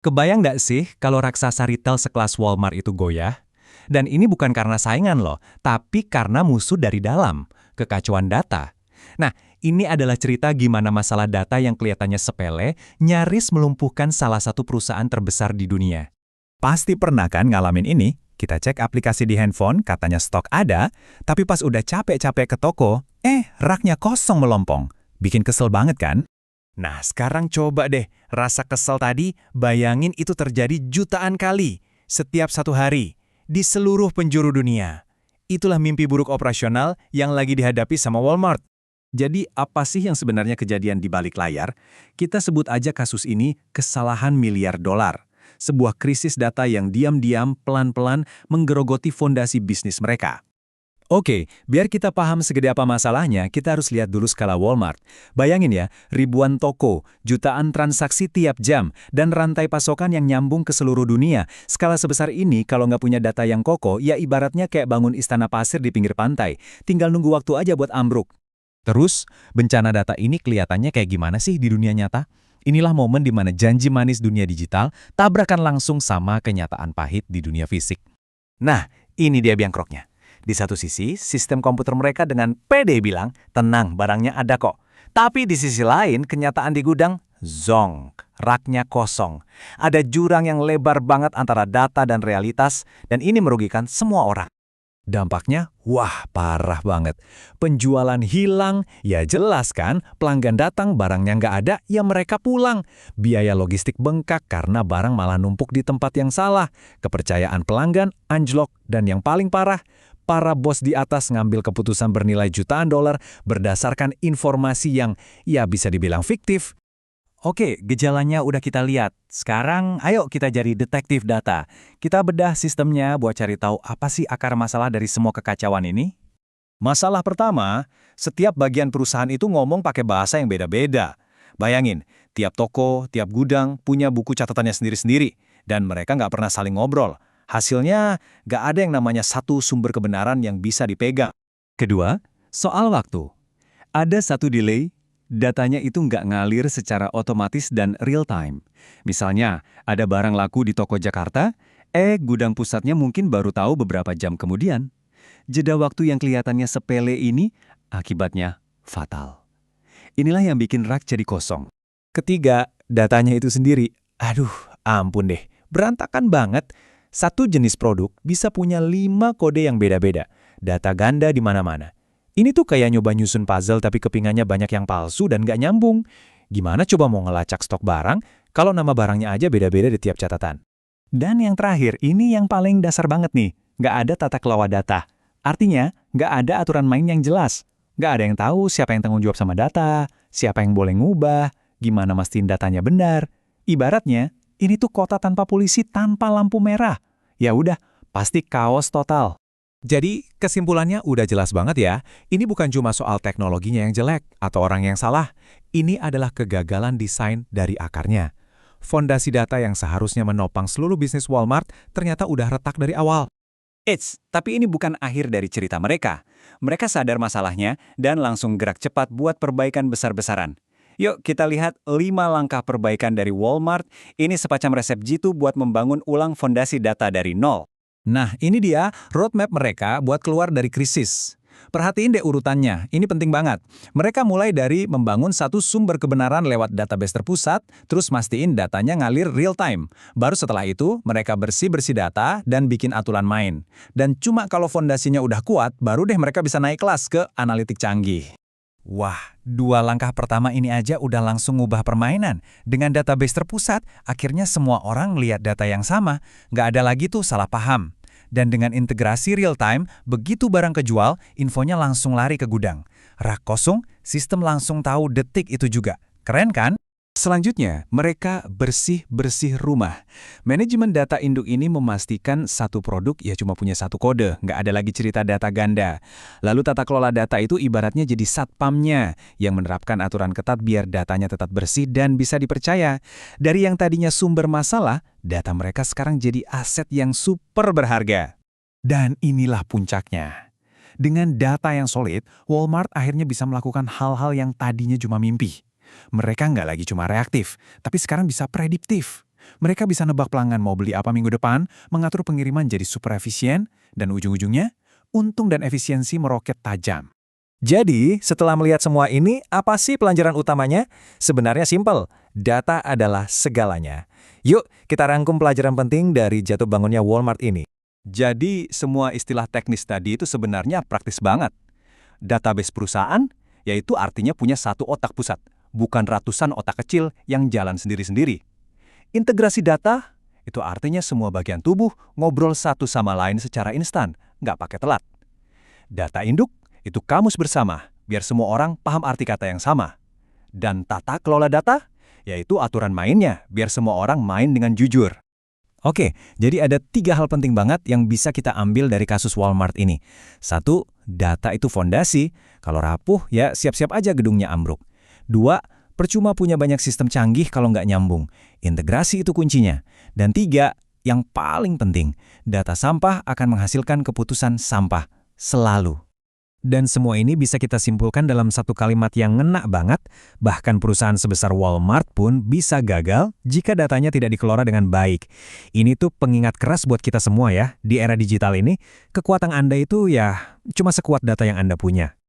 Kebayang nggak sih kalau raksasa retail sekelas Walmart itu goyah? Dan ini bukan karena saingan loh, tapi karena musuh dari dalam, kekacauan data. Nah, ini adalah cerita gimana masalah data yang kelihatannya sepele, nyaris melumpuhkan salah satu perusahaan terbesar di dunia. Pasti pernah kan ngalamin ini? Kita cek aplikasi di handphone, katanya stok ada, tapi pas udah capek-capek ke toko, raknya kosong melompong. Bikin kesel banget kan? Nah, sekarang coba deh, rasa kesel tadi, bayangin itu terjadi jutaan kali, setiap satu hari, di seluruh penjuru dunia. Itulah mimpi buruk operasional yang lagi dihadapi sama Walmart. Jadi, apa sih yang sebenarnya kejadian di balik layar? Kita sebut aja kasus ini kesalahan miliar dolar. Sebuah krisis data yang diam-diam, pelan-pelan menggerogoti fondasi bisnis mereka. Oke, biar kita paham segede apa masalahnya, kita harus lihat dulu skala Walmart. Bayangin ya, ribuan toko, jutaan transaksi tiap jam, dan rantai pasokan yang nyambung ke seluruh dunia. Skala sebesar ini, kalau nggak punya data yang kokoh, ya ibaratnya kayak bangun istana pasir di pinggir pantai. Tinggal nunggu waktu aja buat ambruk. Terus, bencana data ini kelihatannya kayak gimana sih di dunia nyata? Inilah momen di mana janji manis dunia digital tabrakan langsung sama kenyataan pahit di dunia fisik. Nah, ini dia biang keroknya. Di satu sisi, sistem komputer mereka dengan pede bilang, tenang, barangnya ada kok. Tapi di sisi lain, kenyataan di gudang, zonk, raknya kosong. Ada jurang yang lebar banget antara data dan realitas, dan ini merugikan semua orang. Dampaknya, wah parah banget. Penjualan hilang, ya jelas kan, pelanggan datang barangnya nggak ada, ya mereka pulang. Biaya logistik bengkak karena barang malah numpuk di tempat yang salah. Kepercayaan pelanggan anjlok, dan yang paling parah, para bos di atas ngambil keputusan bernilai jutaan dolar berdasarkan informasi yang, ya bisa dibilang fiktif. Oke, gejalanya udah kita lihat. Sekarang, ayo kita jadi detektif data. Kita bedah sistemnya buat cari tahu apa sih akar masalah dari semua kekacauan ini. Masalah pertama, setiap bagian perusahaan itu ngomong pakai bahasa yang beda-beda. Bayangin, tiap toko, tiap gudang punya buku catatannya sendiri-sendiri, dan mereka nggak pernah saling ngobrol. Hasilnya, nggak ada yang namanya satu sumber kebenaran yang bisa dipegang. Kedua, soal waktu. Ada satu delay. Datanya itu nggak ngalir secara otomatis dan real time. Misalnya, ada barang laku di toko Jakarta, gudang pusatnya mungkin baru tahu beberapa jam kemudian. Jeda waktu yang kelihatannya sepele ini, akibatnya fatal. Inilah yang bikin rak jadi kosong. Ketiga, datanya itu sendiri. Aduh, ampun deh, berantakan banget. Satu jenis produk bisa punya 5 kode yang beda-beda. Data ganda di mana-mana. Ini tuh kayak nyoba nyusun puzzle tapi kepingannya banyak yang palsu dan nggak nyambung. Gimana coba mau ngelacak stok barang kalau nama barangnya aja beda-beda di tiap catatan? Dan yang terakhir, ini yang paling dasar banget nih. Nggak ada tata kelola data. Artinya, nggak ada aturan main yang jelas. Nggak ada yang tahu siapa yang tanggung jawab sama data, siapa yang boleh ngubah, gimana mastiin datanya benar. Ibaratnya, ini tuh kota tanpa polisi tanpa lampu merah. Ya udah, pasti kaos total. Jadi, kesimpulannya udah jelas banget ya, ini bukan cuma soal teknologinya yang jelek atau orang yang salah. Ini adalah kegagalan desain dari akarnya. Fondasi data yang seharusnya menopang seluruh bisnis Walmart ternyata udah retak dari awal. Tapi ini bukan akhir dari cerita mereka. Mereka sadar masalahnya dan langsung gerak cepat buat perbaikan besar-besaran. Yuk kita lihat 5 langkah perbaikan dari Walmart. Ini semacam resep jitu buat membangun ulang fondasi data dari nol. Nah, ini dia roadmap mereka buat keluar dari krisis. Perhatiin deh urutannya, ini penting banget. Mereka mulai dari membangun satu sumber kebenaran lewat database terpusat, terus mastiin datanya ngalir real time. Baru setelah itu, mereka bersih-bersih data dan bikin aturan main. Dan cuma kalau fondasinya udah kuat, baru deh mereka bisa naik kelas ke analitik canggih. Wah, 2 langkah pertama ini aja udah langsung ngubah permainan. Dengan database terpusat, akhirnya semua orang lihat data yang sama. Nggak ada lagi tuh salah paham. Dan dengan integrasi real time, begitu barang kejual, infonya langsung lari ke gudang. Rak kosong, sistem langsung tahu detik itu juga. Keren kan? Selanjutnya, mereka bersih-bersih rumah. Manajemen data induk ini memastikan satu produk ya cuma punya satu kode, nggak ada lagi cerita data ganda. Lalu tata kelola data itu ibaratnya jadi satpamnya, yang menerapkan aturan ketat biar datanya tetap bersih dan bisa dipercaya. Dari yang tadinya sumber masalah, data mereka sekarang jadi aset yang super berharga. Dan inilah puncaknya. Dengan data yang solid, Walmart akhirnya bisa melakukan hal-hal yang tadinya cuma mimpi. Mereka nggak lagi cuma reaktif, tapi sekarang bisa prediktif. Mereka bisa nebak pelanggan mau beli apa minggu depan, mengatur pengiriman jadi super efisien, dan ujung-ujungnya, untung dan efisiensi meroket tajam. Jadi, setelah melihat semua ini, apa sih pelajaran utamanya? Sebenarnya simpel, data adalah segalanya. Yuk, kita rangkum pelajaran penting dari jatuh bangunnya Walmart ini. Jadi, semua istilah teknis tadi itu sebenarnya praktis banget. Database perusahaan, yaitu artinya punya satu otak pusat, bukan ratusan otak kecil yang jalan sendiri-sendiri. Integrasi data, itu artinya semua bagian tubuh ngobrol satu sama lain secara instan, nggak pakai telat. Data induk, itu kamus bersama, biar semua orang paham arti kata yang sama. Dan tata kelola data, yaitu aturan mainnya, biar semua orang main dengan jujur. Oke, jadi ada 3 hal penting banget yang bisa kita ambil dari kasus Walmart ini. 1, data itu fondasi. Kalau rapuh, ya siap-siap aja gedungnya ambruk. 2, percuma punya banyak sistem canggih kalau nggak nyambung. Integrasi itu kuncinya. Dan 3, yang paling penting, data sampah akan menghasilkan keputusan sampah. Selalu. Dan semua ini bisa kita simpulkan dalam satu kalimat yang ngena banget, bahkan perusahaan sebesar Walmart pun bisa gagal jika datanya tidak dikelola dengan baik. Ini tuh pengingat keras buat kita semua ya, di era digital ini, kekuatan Anda itu ya cuma sekuat data yang Anda punya.